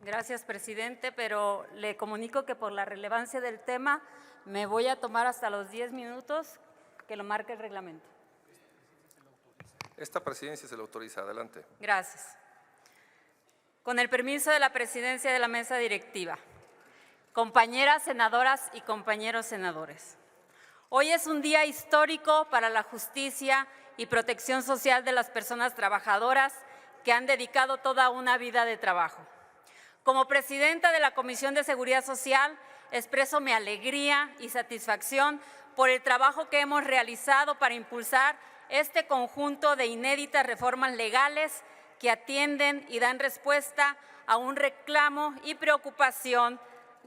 Gracias, presidente, pero le comunico que por la relevancia del tema me voy a tomar hasta los 10 minutos que lo marca el reglamento. Esta presidencia se le autoriza. Adelante. Gracias. Con el permiso de la presidencia de la mesa directiva, compañeras senadoras y compañeros senadores, hoy es un día histórico para la justicia y protección social de las personas trabajadoras que han dedicado toda una vida de trabajo. Como presidenta de la Comisión de Seguridad Social, expreso mi alegría y satisfacción por el trabajo que hemos realizado para impulsar este conjunto de inéditas reformas legales que atienden y dan respuesta a un reclamo y preocupación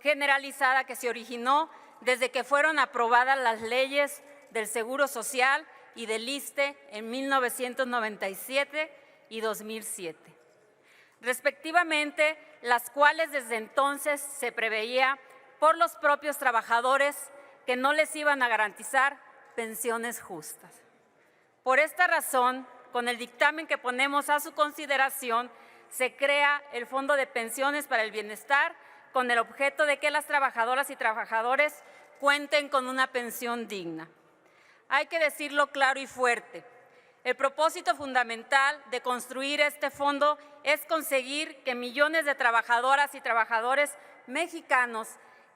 generalizada que se originó desde que fueron aprobadas las leyes del Seguro Social y del ISSSTE en 1997 y 2007. Respectivamente, las cuales desde entonces se preveía por los propios trabajadores que no les iban a garantizar pensiones justas. Por esta razón, con el dictamen que ponemos a su consideración, se crea el Fondo de Pensiones para el Bienestar con el objeto de que las trabajadoras y trabajadores cuenten con una pensión digna. Hay que decirlo claro y fuerte. El propósito fundamental de construir este fondo es conseguir que millones de trabajadoras y trabajadores mexicanos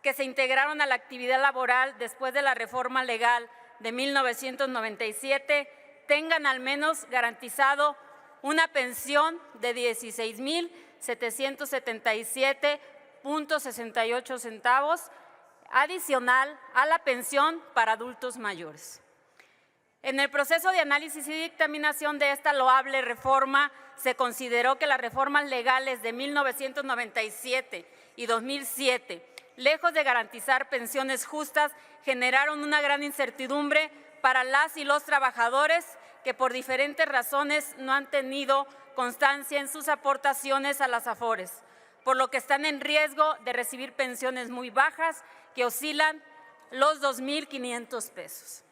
que se integraron a la actividad laboral después de la reforma legal de 1997 tengan al menos garantizado una pensión de 16,777,68 centavos adicional a la pensión para adultos mayores. En el proceso de análisis y dictaminación de esta loable reforma, se consideró que las reformas legales de 1997 y 2007, lejos de garantizar pensiones justas, generaron una gran incertidumbre para las y los trabajadores que por diferentes razones no han tenido constancia en sus aportaciones a las AFORES, por lo que están en riesgo de recibir pensiones muy bajas que oscilan los 2,500 pesos.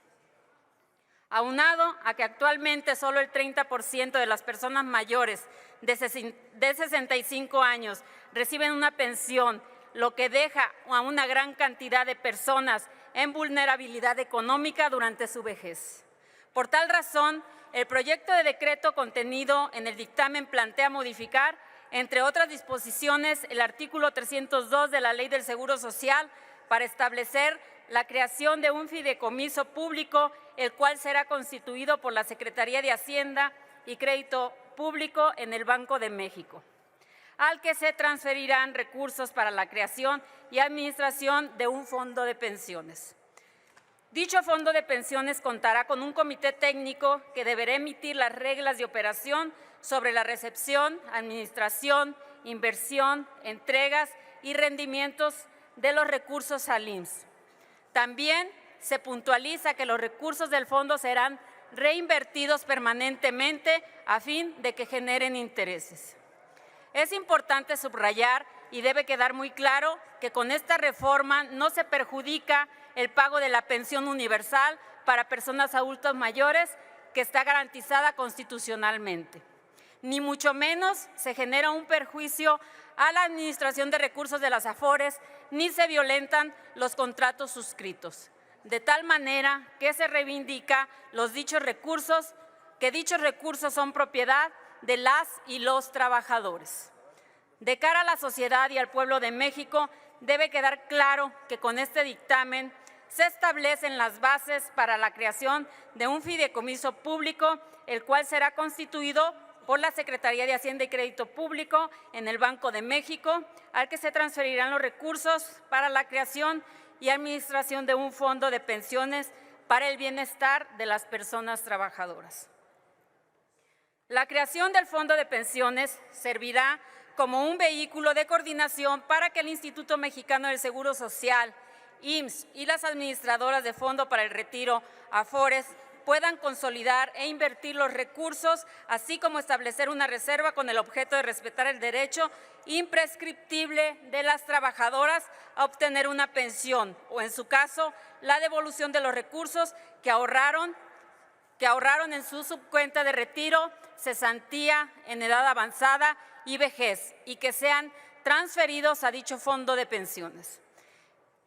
Aunado a que actualmente solo el 30% de las personas mayores de 65 años reciben una pensión, lo que deja a una gran cantidad de personas en vulnerabilidad económica durante su vejez. Por tal razón, el proyecto de decreto contenido en el dictamen plantea modificar, entre otras disposiciones, el artículo 302 de la Ley del Seguro Social para establecer la creación de un fideicomiso público, el cual será constituido por la Secretaría de Hacienda y Crédito Público en el Banco de México, al que se transferirán recursos para la creación y administración de un fondo de pensiones. Dicho fondo de pensiones contará con un comité técnico que deberá emitir las reglas de operación sobre la recepción, administración, inversión, entregas y rendimientos de los recursos al IMSS. También se puntualiza que los recursos del fondo serán reinvertidos permanentemente a fin de que generen intereses. Es importante subrayar y debe quedar muy claro que con esta reforma no se perjudica el pago de la pensión universal para personas adultas mayores que está garantizada constitucionalmente. Ni mucho menos se genera un perjuicio a la administración de recursos de las AFORES, ni se violentan los contratos suscritos, de tal manera que se reivindica que dichos recursos son propiedad de las y los trabajadores. De cara a la sociedad y al pueblo de México, debe quedar claro que con este dictamen se establecen las bases para la creación de un fideicomiso público, el cual será constituido por la Secretaría de Hacienda y Crédito Público en el Banco de México, al que se transferirán los recursos para la creación y administración de un fondo de pensiones para el bienestar de las personas trabajadoras. La creación del Fondo de Pensiones servirá como un vehículo de coordinación para que el Instituto Mexicano del Seguro Social, IMSS y las administradoras de Fondo para el Retiro, AFORES, puedan consolidar e invertir los recursos, así como establecer una reserva con el objeto de respetar el derecho imprescriptible de las trabajadoras a obtener una pensión o, en su caso, la devolución de los recursos que ahorraron en su subcuenta de retiro, cesantía en edad avanzada y vejez, y que sean transferidos a dicho fondo de pensiones.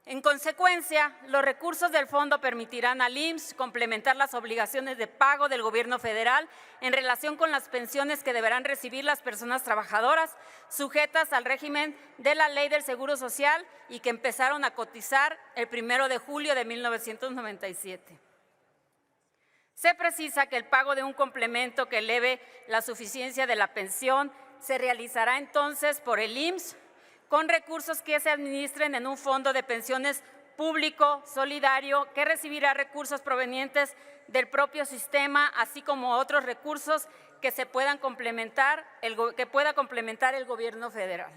En consecuencia, los recursos del fondo permitirán al IMSS complementar las obligaciones de pago del Gobierno federal en relación con las pensiones que deberán recibir las personas trabajadoras sujetas al régimen de la Ley del Seguro Social y que empezaron a cotizar el 1 de julio de 1997. Se precisa que el pago de un complemento que eleve la suficiencia de la pensión se realizará entonces por el IMSS con recursos que se administren en un fondo de pensiones público, solidario, que recibirá recursos provenientes del propio sistema, así como otros recursos que pueda complementar el Gobierno federal.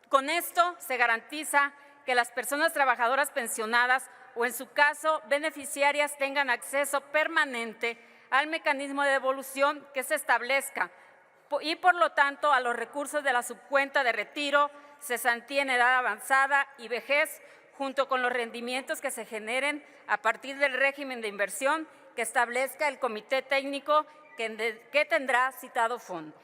Con esto se garantiza que las personas trabajadoras pensionadas o, en su caso, beneficiarias tengan acceso permanente al mecanismo de devolución que se establezca y, por lo tanto, a los recursos de la subcuenta de retiro, cesantía en edad avanzada y vejez, junto con los rendimientos que se generen a partir del régimen de inversión que establezca el comité técnico que tendrá citado fondo.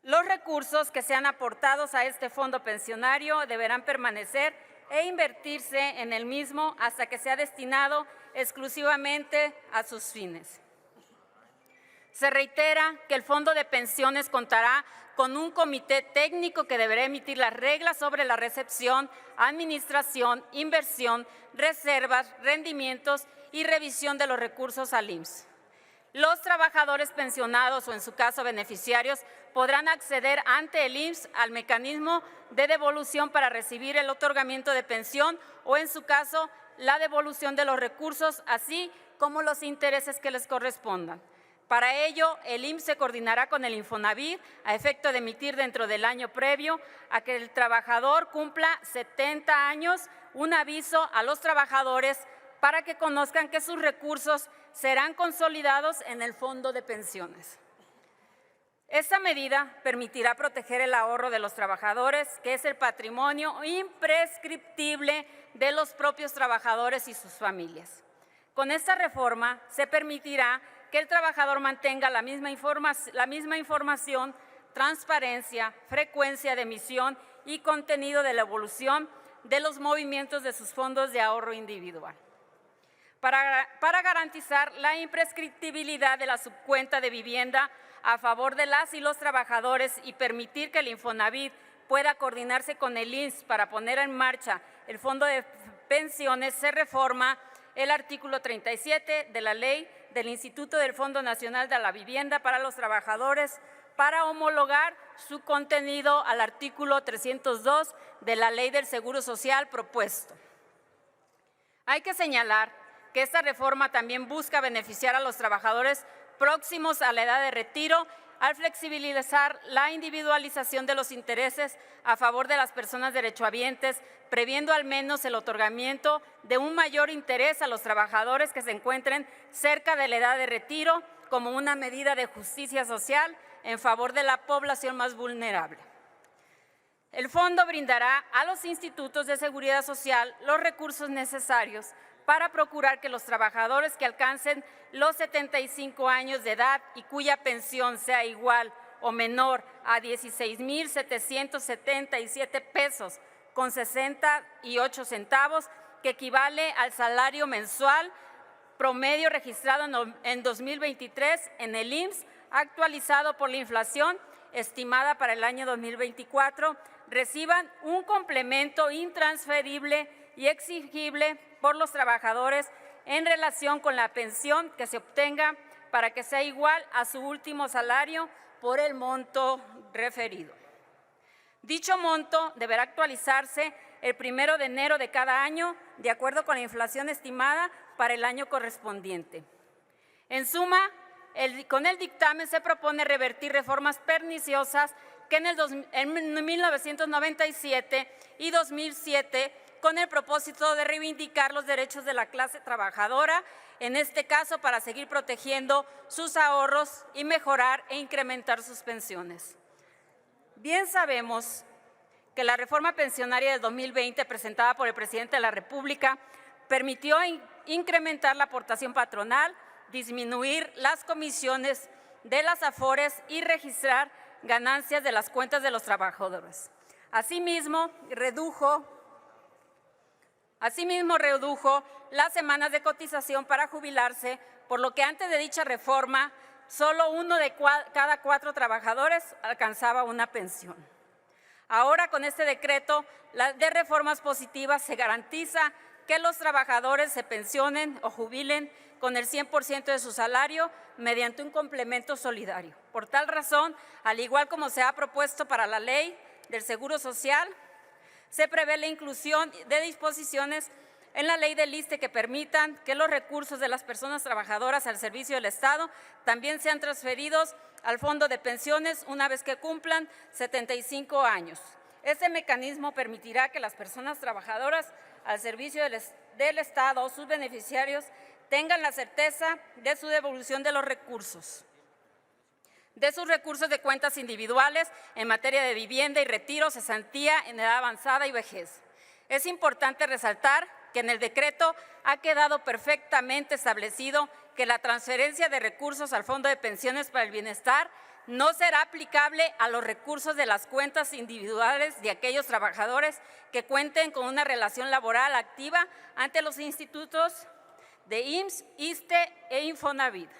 Los recursos que sean aportados a este fondo pensionario deberán permanecer e invertirse en el mismo hasta que sea destinado exclusivamente a sus fines. Se reitera que el fondo de pensiones contará con un comité técnico que deberá emitir las reglas sobre la recepción, administración, inversión, reservas, rendimientos y revisión de los recursos al IMSS. Los trabajadores pensionados o, en su caso, beneficiarios, podrán acceder ante el IMSS al mecanismo de devolución para recibir el otorgamiento de pensión o, en su caso, la devolución de los recursos, así como los intereses que les correspondan. Para ello, el IMSS se coordinará con el Infonavit a efecto de emitir dentro del año previo a que el trabajador cumpla 70 años un aviso a los trabajadores para que conozcan que sus recursos serán consolidados en el fondo de pensiones. Esta medida permitirá proteger el ahorro de los trabajadores, que es el patrimonio imprescriptible de los propios trabajadores y sus familias. Con esta reforma se permitirá que el trabajador mantenga la misma información, transparencia, frecuencia de emisión y contenido de la evolución de los movimientos de sus fondos de ahorro individual. Para garantizar la imprescriptibilidad de la subcuenta de vivienda a favor de las y los trabajadores y permitir que el Infonavit pueda coordinarse con el IMSS para poner en marcha el fondo de pensiones, se reforma el artículo 37 de la Ley del Instituto del Fondo Nacional de la Vivienda para los Trabajadores para homologar su contenido al artículo 302 de la Ley del Seguro Social propuesto. Hay que señalar que esta reforma también busca beneficiar a los trabajadores próximos a la edad de retiro al flexibilizar la individualización de los intereses a favor de las personas derechohabientes, previendo al menos el otorgamiento de un mayor interés a los trabajadores que se encuentren cerca de la edad de retiro como una medida de justicia social en favor de la población más vulnerable. El fondo brindará a los institutos de seguridad social los recursos necesarios para procurar que los trabajadores que alcancen los 75 años de edad y cuya pensión sea igual o menor a 16,777 pesos con 68 centavos, que equivale al salario mensual promedio registrado en 2023 en el IMSS, actualizado por la inflación estimada para el año 2024, reciban un complemento intransferible y exigible por los trabajadores en relación con la pensión que se obtenga para que sea igual a su último salario por el monto referido. Dicho monto deberá actualizarse el 1 de enero de cada año, de acuerdo con la inflación estimada para el año correspondiente. En suma, con el dictamen se propone revertir reformas perniciosas que en 1997 y 2007 con el propósito de reivindicar los derechos de la clase trabajadora, en este caso para seguir protegiendo sus ahorros y mejorar e incrementar sus pensiones. Bien sabemos que la reforma pensionaria del 2020 presentada por el presidente de la República permitió incrementar la aportación patronal, disminuir las comisiones de las AFORES y registrar ganancias de las cuentas de los trabajadores. Asimismo, redujo las semanas de cotización para jubilarse, por lo que antes de dicha reforma, solo uno de cada 4 trabajadores alcanzaba una pensión. Ahora, con este decreto de reformas positivas, se garantiza que los trabajadores se pensionen o jubilen con el 100% de su salario mediante un complemento solidario. Por tal razón, al igual como se ha propuesto para la Ley del Seguro Social, se prevé la inclusión de disposiciones en la Ley del ISSSTE que permitan que los recursos de las personas trabajadoras al servicio del Estado también sean transferidos al Fondo de Pensiones una vez que cumplan 75 años. Este mecanismo permitirá que las personas trabajadoras al servicio del Estado o sus beneficiarios tengan la certeza de su devolución de los recursos, de sus recursos de cuentas individuales en materia de vivienda y retiro, cesantía en edad avanzada y vejez. Es importante resaltar que en el decreto ha quedado perfectamente establecido que la transferencia de recursos al Fondo de Pensiones para el Bienestar no será aplicable a los recursos de las cuentas individuales de aquellos trabajadores que cuenten con una relación laboral activa ante los institutos de IMSS, ISSSTE e Infonavit.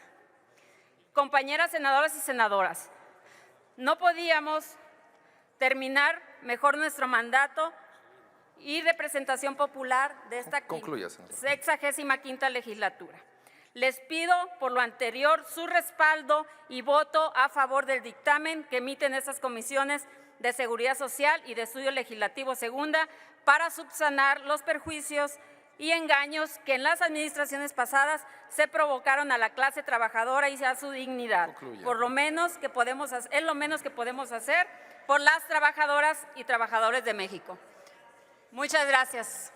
Compañeras senadoras y senadoras, no podíamos terminar mejor nuestro mandato y representación popular de esta 65ª legislatura. Les pido, por lo anterior, su respaldo y voto a favor del dictamen que emiten estas comisiones de Seguridad Social y de Estudio Legislativo Segunda para subsanar los perjuicios y engaños que en las administraciones pasadas se provocaron a la clase trabajadora y a su dignidad. Por lo menos que podemos hacer, es lo menos que podemos hacer por las trabajadoras y trabajadores de México. Muchas gracias.